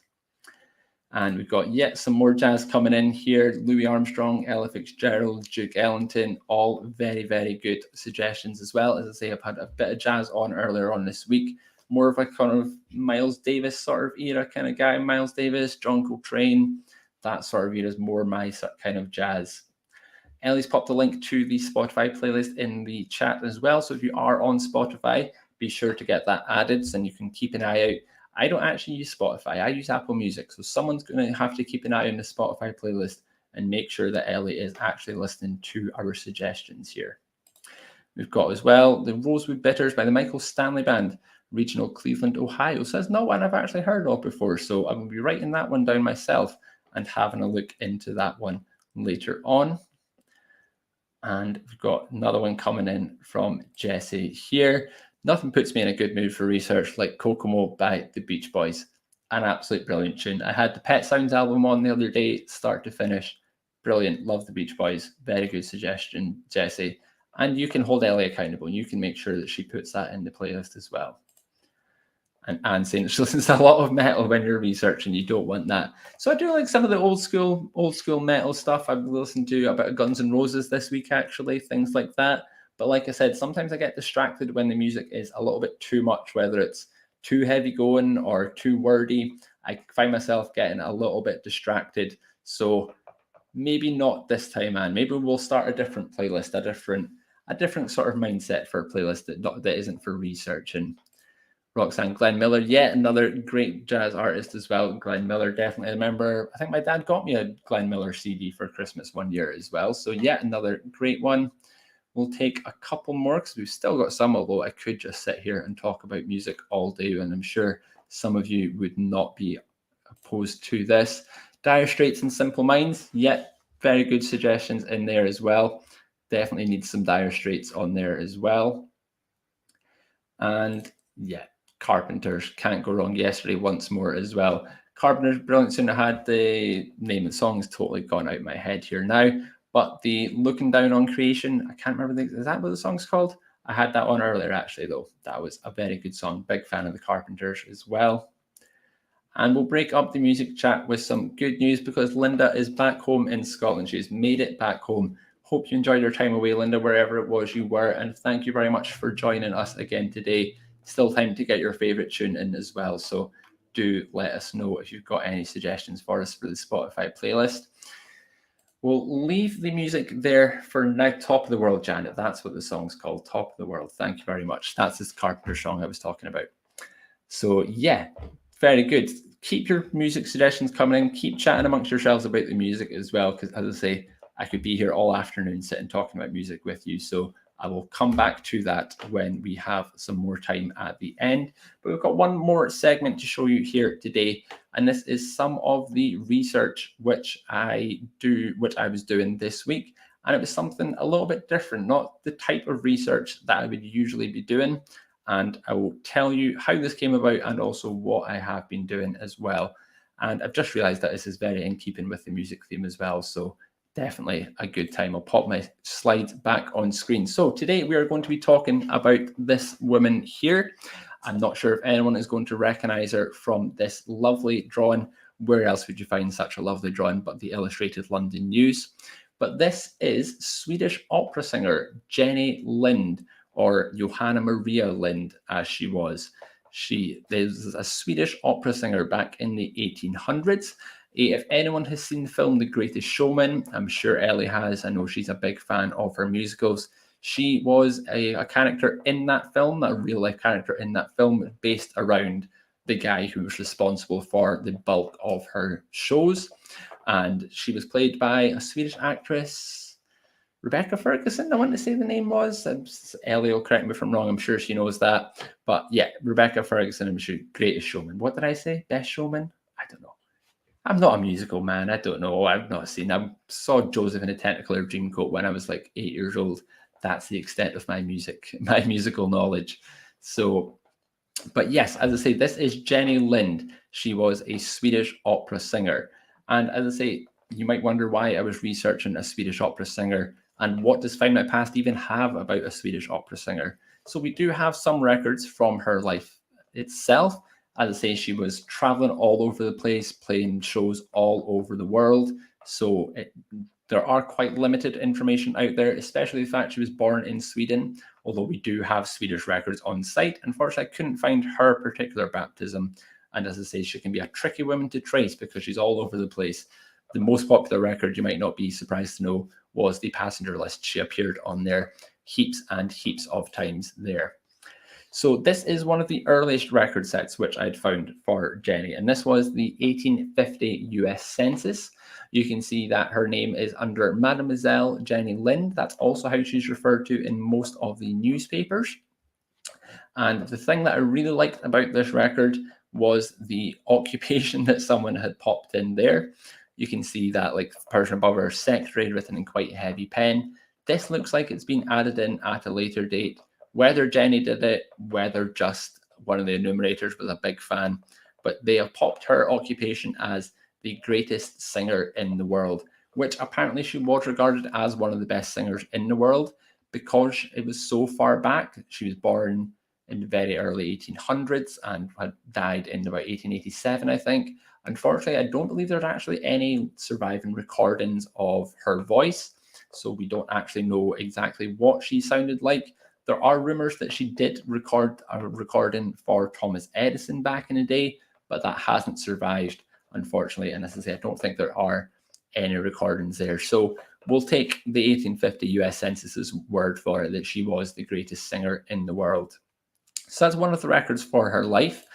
Speaker 1: And we've got yet some more jazz coming in here. Louis Armstrong, Ella Fitzgerald, Duke Ellington, all very, very good suggestions as well. As I say, I've had a bit of jazz on earlier on this week. More of a kind of Miles Davis sort of era kind of guy. Miles Davis, John Coltrane, that sort of era is more my kind of jazz. Ellie's popped a link to the Spotify playlist in the chat as well. So if you are on Spotify, be sure to get that added so you can keep an eye out. I don't actually use Spotify. I use Apple Music. So someone's going to have to keep an eye on the Spotify playlist and make sure that Ellie is actually listening to our suggestions here. We've got as well the Rosewood Bitters by the Michael Stanley Band, regional Cleveland, Ohio. So that's not one I've actually heard of before. So I'm going to be writing that one down myself and having a look into that one later on. And we've got another one coming in from Jesse here. Nothing puts me in a good mood for research like Kokomo by the Beach Boys. An absolute brilliant tune. I had the Pet Sounds album on the other day, start to finish. Brilliant. Love the Beach Boys. Very good suggestion, Jesse. And you can hold Ellie accountable. You can make sure that she puts that in the playlist as well. And Anne saying she listens to a lot of metal when you're researching. You don't want that. So I do like some of the old school metal stuff. I've listened to a bit of Guns N' Roses this week, actually, things like that. But like I said, sometimes I get distracted when the music is a little bit too much, whether it's too heavy going or too wordy. I find myself getting a little bit distracted. So maybe not this time, Anne. Maybe we'll start a different playlist, a different sort of mindset for a playlist that isn't for research. And Roxanne, Glenn Miller, yet another great jazz artist as well. Glenn Miller, definitely. I remember, I think my dad got me a Glenn Miller CD for Christmas one year as well. So yet another great one. We'll take a couple more because we've still got some, although I could just sit here and talk about music all day, and I'm sure some of you would not be opposed to this. Dire Straits and Simple Minds, yet very good suggestions in there as well. Definitely need some Dire Straits on there as well. And yeah, Carpenters, can't go wrong. Yesterday once more as well. Carpenters, brilliant tune. I had the name of the song, is totally gone out of my head here now, but the Looking Down on Creation, I can't remember, is that what the song's called? I had that on earlier actually though. That was a very good song. Big fan of the Carpenters as well. And we'll break up the music chat with some good news because Linda is back home in Scotland. She's made it back home. Hope you enjoyed your time away, Linda, wherever it was you were. And thank you very much for joining us again today. Still time to get your favorite tune in as well. So do let us know if you've got any suggestions for us for the Spotify playlist. We'll leave the music there for now. Top of the World, Janet. That's what the song's called. Top of the World. Thank you very much. That's this Carpenter song I was talking about. So yeah, very good. Keep your music suggestions coming in. Keep chatting amongst yourselves about the music as well, because as I say, I could be here all afternoon sitting talking about music with you. So I will come back to that when we have some more time at the end. But we've got one more segment to show you here today. And this is some of the research which I was doing this week. And it was something a little bit different, not the type of research that I would usually be doing. And I will tell you how this came about and also what I have been doing as well. And I've just realized that this is very in keeping with the music theme as well. So definitely a good time. I'll pop my slides back on screen. So today we are going to be talking about this woman here. I'm not sure if anyone is going to recognize her from this lovely drawing. Where else would you find such a lovely drawing but the Illustrated London News? But this is Swedish opera singer Jenny Lind, or Johanna Maria Lind as she was. She is a Swedish opera singer back in the 1800s. If anyone has seen the film The Greatest Showman, I'm sure Ellie has. I know she's a big fan of her musicals. She was a character in that film, a real life character in that film, based around the guy who was responsible for the bulk of her shows. And she was played by a Swedish actress, Rebecca Ferguson, I want to say the name was. Ellie will correct me if I'm wrong. I'm sure she knows that. But yeah, Rebecca Ferguson, I'm sure, Greatest Showman. What did I say? Best Showman? I don't know. I'm not a musical man. I don't know. I've not seen. I saw Joseph in a Technicolor Dreamcoat when I was like 8 years old. That's the extent of my musical knowledge. So, but yes, as I say, this is Jenny Lind. She was a Swedish opera singer. And as I say, you might wonder why I was researching a Swedish opera singer and what does Findmypast even have about a Swedish opera singer. So we do have some records from her life itself. As I say, she was traveling all over the place, playing shows all over the world. So there are quite limited information out there, especially the fact she was born in Sweden, although we do have Swedish records on site. Unfortunately, I couldn't find her particular baptism. And as I say, she can be a tricky woman to trace because she's all over the place. the most popular record, you might not be surprised to know, was the passenger list. She appeared on there heaps and heaps of times there. So this is one of the earliest record sets which I'd found for Jenny, and this was the 1850 US Census. You can see that her name is under Mademoiselle Jenny Lind. That's also how she's referred to in most of the newspapers. And the thing that I really liked about this record was the occupation that someone had popped in there. You can see that, like, the person above her, secretary, written in quite heavy pen. This looks like it's been added in at a later date. Whether Jenny did it, whether just one of the enumerators was a big fan, but they have popped her occupation as the greatest singer in the world, which apparently she was regarded as one of the best singers in the world because it was so far back. She was born in the very early 1800s and had died in about 1887, I think. Unfortunately, I don't believe there's actually any surviving recordings of her voice, so we don't actually know exactly what she sounded like. There are rumors that she did record a recording for Thomas Edison back in the day, but that hasn't survived, unfortunately. And as I say, I don't think there are any recordings there. So we'll take the 1850 US Census's word for it that she was the greatest singer in the world. So that's one of the records for her life.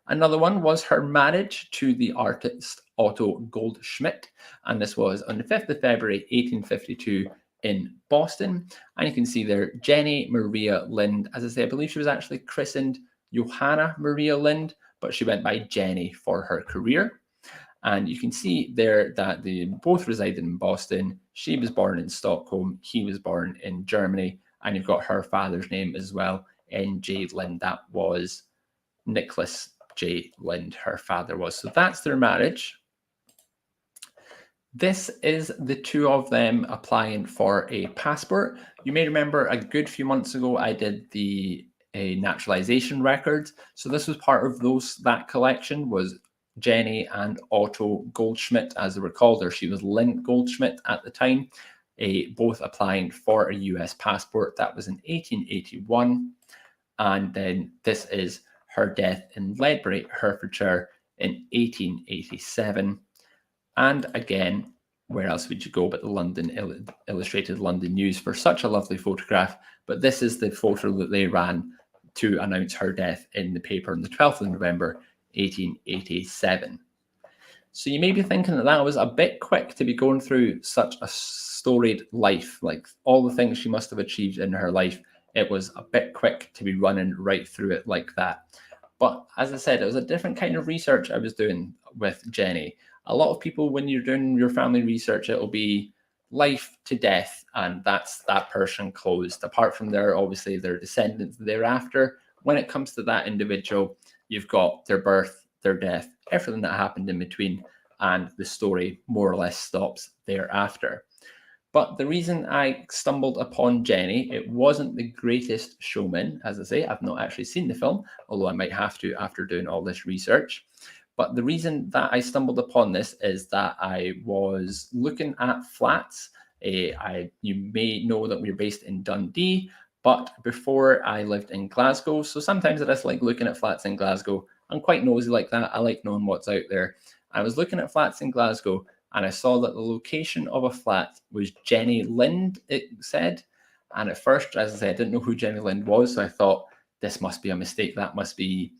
Speaker 1: Another one was her marriage to the artist Otto Goldschmidt, and this was on the 5th of February 1852 in Boston. And you can see there Jenny Maria Lind. As I say, I believe she was actually christened Johanna Maria Lind, but she went by Jenny for her career. And you can see there that they both resided in Boston. She was born in Stockholm, he was born in Germany, and you've got her father's name as well, N.J. Lind. That was Nicholas J. Lind, her father was. So that's their marriage. This is the two of them applying for a passport. You may remember a good few months ago I did the naturalization records. So this was part of that collection was Jenny and Otto Goldschmidt, as they were called, or she was Lind Goldschmidt at the time, both applying for a US passport. That was in 1881. And then this is her death in Ledbury, Hertfordshire in 1887. And again, where else would you go but the London Illustrated London News for such a lovely photograph? But this is the photo that they ran to announce her death in the paper on the 12th of November, 1887. So you may be thinking that that was a bit quick to be going through such a storied life, like all the things she must have achieved in her life. It was a bit quick to be running right through it like that. But as I said, it was a different kind of research I was doing with Jenny. A lot of people, when you're doing your family research, it'll be life to death, and that's that person closed. Apart from their, obviously, their descendants thereafter, when it comes to that individual, you've got their birth, their death, everything that happened in between, and the story more or less stops thereafter. But the reason I stumbled upon Jenny, it wasn't The Greatest Showman. As I say, I've not actually seen the film, although I might have to after doing all this research. But the reason that I stumbled upon this is that I was looking at flats. You may know that we're based in Dundee, but before I lived in Glasgow. So sometimes I just like looking at flats in Glasgow. I'm quite nosy like that. I like knowing what's out there. I was looking at flats in Glasgow, and I saw that the location of a flat was Jenny Lind, it said. And at first, as I said, I didn't know who Jenny Lind was, so I thought this must be a mistake. That must be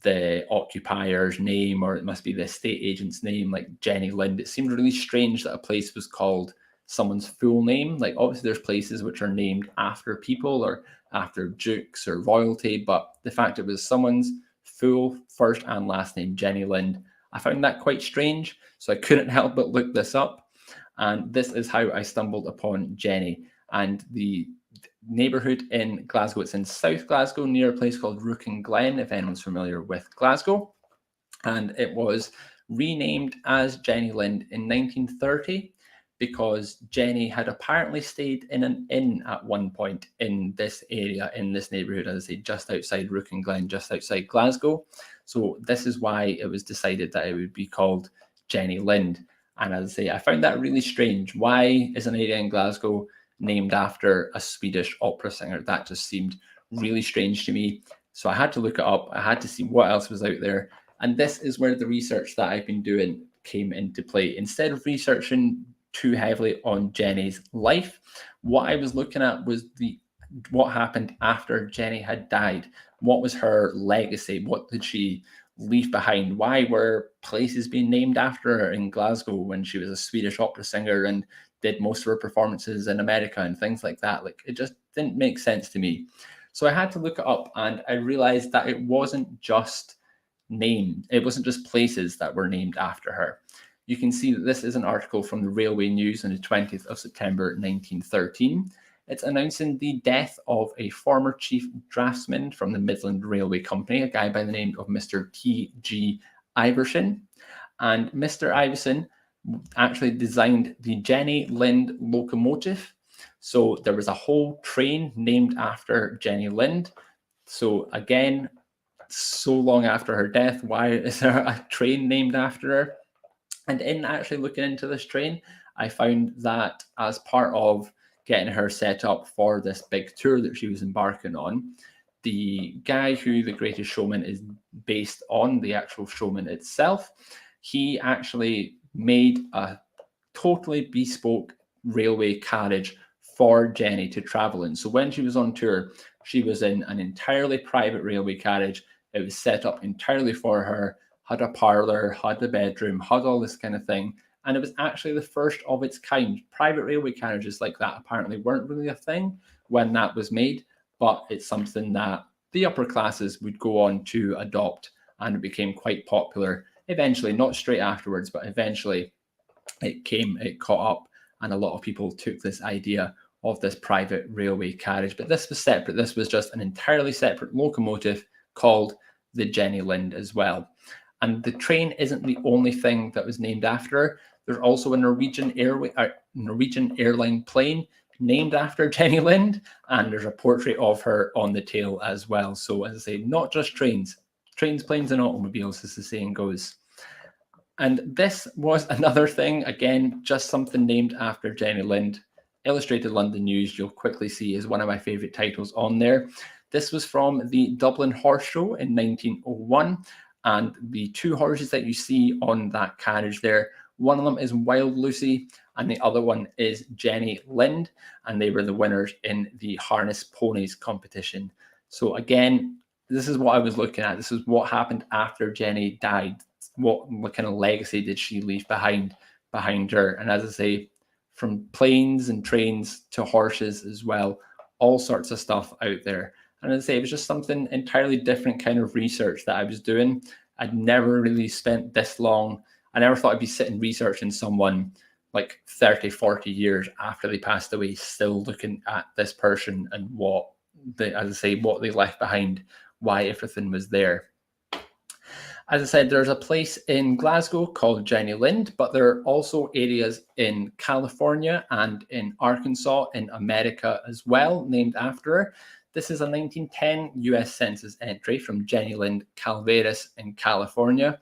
Speaker 1: the occupier's name, or it must be the estate agent's name, like Jenny Lind. It seemed really strange that a place was called someone's full name. Like, obviously there's places which are named after people or after dukes or royalty, but the fact it was someone's full first and last name, Jenny Lind, I found that quite strange, so I couldn't help but look this up. And this is how I stumbled upon Jenny. And the neighbourhood in Glasgow, it's in South Glasgow near a place called Rooken Glen, if anyone's familiar with Glasgow. And it was renamed as Jenny Lind in 1930 because Jenny had apparently stayed in an inn at one point in this area, in this neighbourhood, as I say, just outside Rooken Glen, just outside Glasgow. So this is why it was decided that it would be called Jenny Lind. And as I say, I found that really strange. Why is an area in Glasgow named after a Swedish opera singer? That just seemed really strange to me. So I had to look it up. I had to see what else was out there. And this is where the research that I've been doing came into play. Instead of researching too heavily on Jenny's life, what I was looking at was what happened after Jenny had died. What was her legacy? What did she leave behind? Why were places being named after her in Glasgow when she was a Swedish opera singer and did most of her performances in America and things like that? Like, it just didn't make sense to me. So I had to look it up, and I realized that it wasn't just places that were named after her. You can see that this is an article from the Railway News on the 20th of September 1913. It's announcing the death of a former chief draftsman from the Midland Railway Company, a guy by the name of Mr. T.G. Iverson. And Mr. Iverson actually designed the Jenny Lind locomotive. So there was a whole train named after Jenny Lind. So again, so long after her death, why is there a train named after her? And in actually looking into this train, I found that as part of getting her set up for this big tour that she was embarking on, the guy who The Greatest Showman is based on, the actual showman itself, he actually made a totally bespoke railway carriage for Jenny to travel in. So when she was on tour, she was in an entirely private railway carriage. It was set up entirely for her, had a parlour, had a bedroom, had all this kind of thing. And it was actually the first of its kind. Private railway carriages like that apparently weren't really a thing when that was made, but it's something that the upper classes would go on to adopt, and it became quite popular eventually, not straight afterwards, but eventually it caught up, and a lot of people took this idea of this private railway carriage. But this was separate. This was just an entirely separate locomotive called the Jenny Lind as well. And the train isn't the only thing that was named after her. There's also a Norwegian airline plane named after Jenny Lind, and there's a portrait of her on the tail as well. So as I say, not just trains, planes, and automobiles, as the saying goes. And this was another thing, again, just something named after Jenny Lind. Illustrated London News, you'll quickly see, is one of my favourite titles on there. This was from the Dublin Horse Show in 1901. And the two horses that you see on that carriage there, one of them is Wild Lucy and the other one is Jenny Lind. And they were the winners in the harness ponies competition. So again, this is what I was looking at. This is what happened after Jenny died. What kind of legacy did she leave behind her? And as I say, from planes and trains to horses as well, all sorts of stuff out there. And as I say, it was just something entirely different kind of research that I was doing. I'd never really spent this long. I never thought I'd be sitting researching someone like 30, 40 years after they passed away, still looking at this person and what they left behind, why everything was there. As I said, there's a place in Glasgow called Jenny Lind, but there are also areas in California and in Arkansas in America as well, named after her. This is a 1910 US Census entry from Jenny Lind Calaveras in California.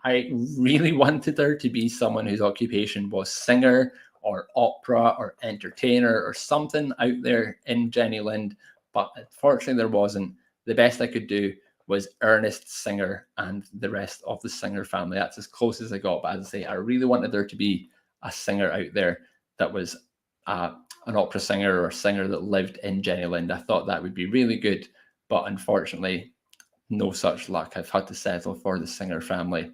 Speaker 1: I really wanted there to be someone whose occupation was singer or opera or entertainer or something out there in Jenny Lind, but unfortunately there wasn't. The best I could do was Ernest Singer and the rest of the Singer family. That's as close as I got. But as I say, I really wanted there to be a singer out there that was an opera singer or a singer that lived in Jenny Lind. I thought that would be really good, but unfortunately, no such luck. I've had to settle for the Singer family.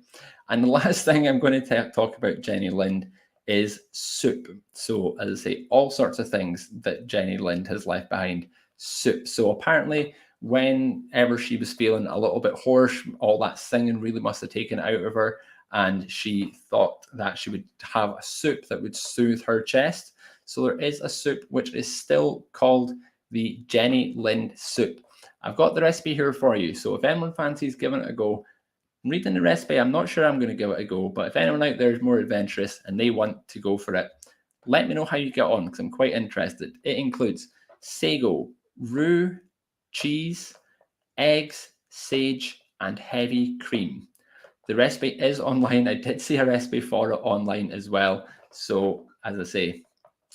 Speaker 1: And the last thing I'm going to talk about Jenny Lind is soup. So as I say, all sorts of things that Jenny Lind has left behind. Soup. So apparently, whenever she was feeling a little bit hoarse, all that singing really must have taken out of her, and she thought that she would have a soup that would soothe her chest. So there is a soup which is still called the Jenny Lind soup. I've got the recipe here for you. So if anyone fancies giving it a go, I'm reading the recipe. I'm not sure I'm going to give it a go, but if anyone out there is more adventurous and they want to go for it, let me know how you get on, because I'm quite interested. It includes sago, roux, cheese, eggs, sage, and heavy cream. The recipe is online. I did see a recipe for it online as well. So as I say,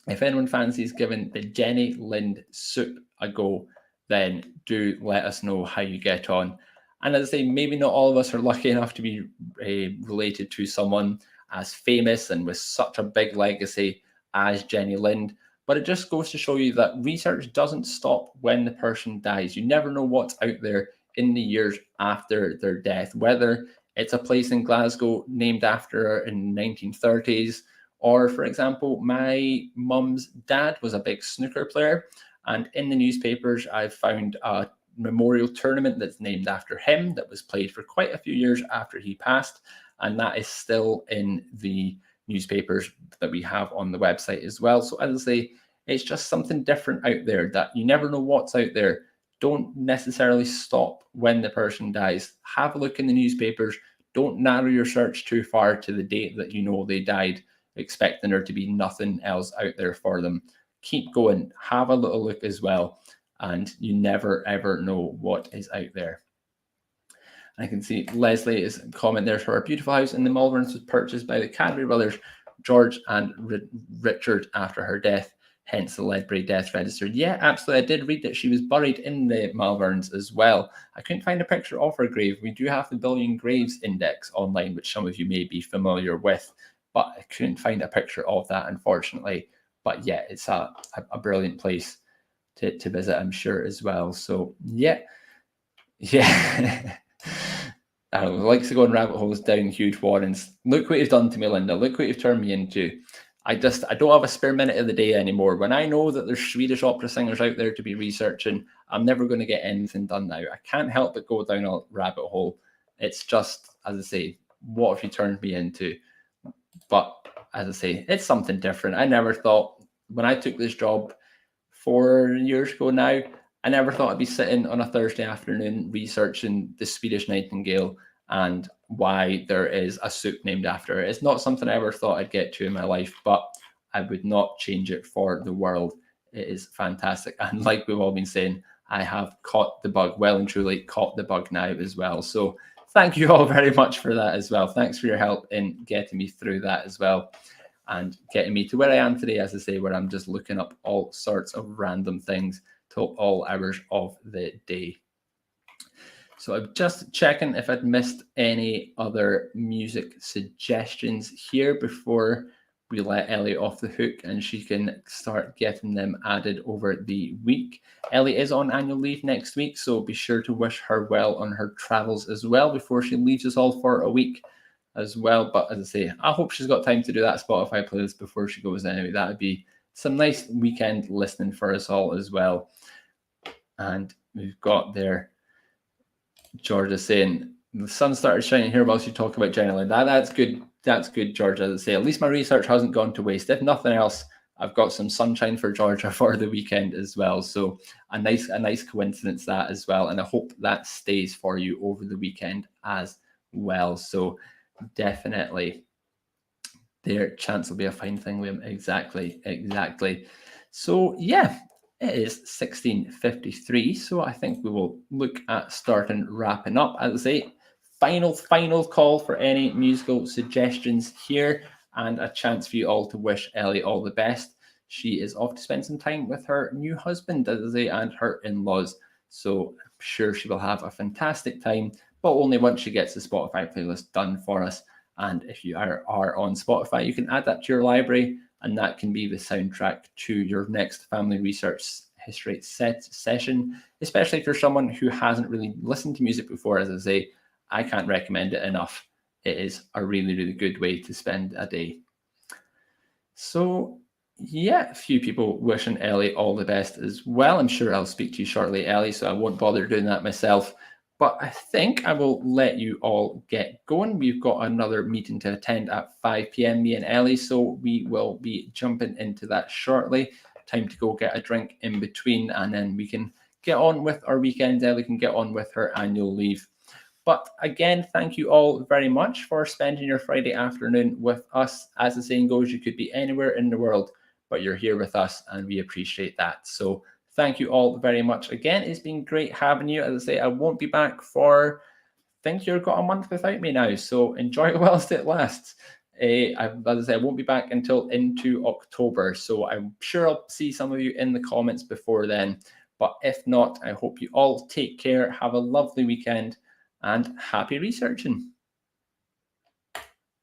Speaker 1: if anyone fancies giving the Jenny Lind soup a go, then do let us know how you get on. And as I say, maybe not all of us are lucky enough to be related to someone as famous and with such a big legacy as Jenny Lind. But it just goes to show you that research doesn't stop when the person dies. You never know what's out there in the years after their death, whether it's a place in Glasgow named after her in the 1930s, or, for example, my mum's dad was a big snooker player, and in the newspapers I've found a memorial tournament that's named after him that was played for quite a few years after he passed, and that is still in the newspapers that we have on the website as well. So as I say, it's just something different out there that you never know what's out there. Don't necessarily stop when the person dies. Have a look in the newspapers. Don't narrow your search too far to the date that you know they died, expecting there to be nothing else out there for them. Keep going. Have a little look as well, and you never ever know what is out there. I can see Leslie is comment there. Her beautiful house in the Malverns was purchased by the Cadbury brothers, George and Richard, after her death, hence the Ledbury death register. Yeah, absolutely. I did read that she was buried in the Malverns as well. I couldn't find a picture of her grave. We do have the Billion Graves Index online, which some of you may be familiar with, but I couldn't find a picture of that, unfortunately. But yeah, it's a brilliant place to visit, I'm sure, as well. So yeah. I like to go on rabbit holes down huge warrens. Look what you've done to me, Linda. Look what you've turned me into. I don't have a spare minute of the day anymore. When I know that there's Swedish opera singers out there to be researching, I'm never going to get anything done now. I can't help but go down a rabbit hole. It's just, as I say, what have you turned me into? But as I say, it's something different. I never thought, when I took this job 4 years ago now, I never thought I'd be sitting on a Thursday afternoon researching the Swedish Nightingale and why there is a soup named after her. It's not something I ever thought I'd get to in my life, but I would not change it for the world. It is fantastic. And like we've all been saying, I have caught the bug, well and truly caught the bug now as well. So thank you all very much for that as well. Thanks for your help in getting me through that as well, and getting me to where I am today, as I say, where I'm just looking up all sorts of random things till all hours of the day. So I'm just checking if I'd missed any other music suggestions here before we let Ellie off the hook and she can start getting them added over the week. Ellie is on annual leave next week, so be sure to wish her well on her travels as well before she leaves us all for a week as well. But as I say, I hope she's got time to do that Spotify playlist before she goes anyway. That would be some nice weekend listening for us all as well. And we've got there Georgia saying the sun started shining here whilst you talk about Jenny Lind. That's good. That's good, Georgia. As I say, at least my research hasn't gone to waste. If nothing else, I've got some sunshine for Georgia for the weekend as well. So a nice coincidence that as well. And I hope that stays for you over the weekend as well. So definitely their chance will be a fine thing, Liam. Exactly. So yeah, it is 16:53. So I think we will look at starting wrapping up. As I say, final call for any musical suggestions here, and a chance for you all to wish Ellie all the best. She is off to spend some time with her new husband, as I say, and her in-laws. So I'm sure she will have a fantastic time, but only once she gets the Spotify playlist done for us. And if you are on Spotify, you can add that to your library, and that can be the soundtrack to your next family research history session, especially if you're someone who hasn't really listened to music before. As I say, I can't recommend it enough. It is a really good way to spend a day. So yeah, a few people wishing Ellie all the best as well. I'm sure I'll speak to you shortly, Ellie, so I won't bother doing that myself. But I think I will let you all get going. We've got another meeting to attend at 5 p.m, me and Ellie, so we will be jumping into that shortly. Time to go get a drink in between, and then we can get on with our weekend. Ellie can get on with her annual leave. But again, thank you all very much for spending your Friday afternoon with us. As the saying goes, you could be anywhere in the world, but you're here with us, and we appreciate that. So thank you all very much again. It's been great having you. As I say, I won't be back for, I think you've got a month without me now, so enjoy it whilst it lasts. As I say, I won't be back until into October, so I'm sure I'll see some of you in the comments before then. But if not, I hope you all take care, have a lovely weekend, and happy researching.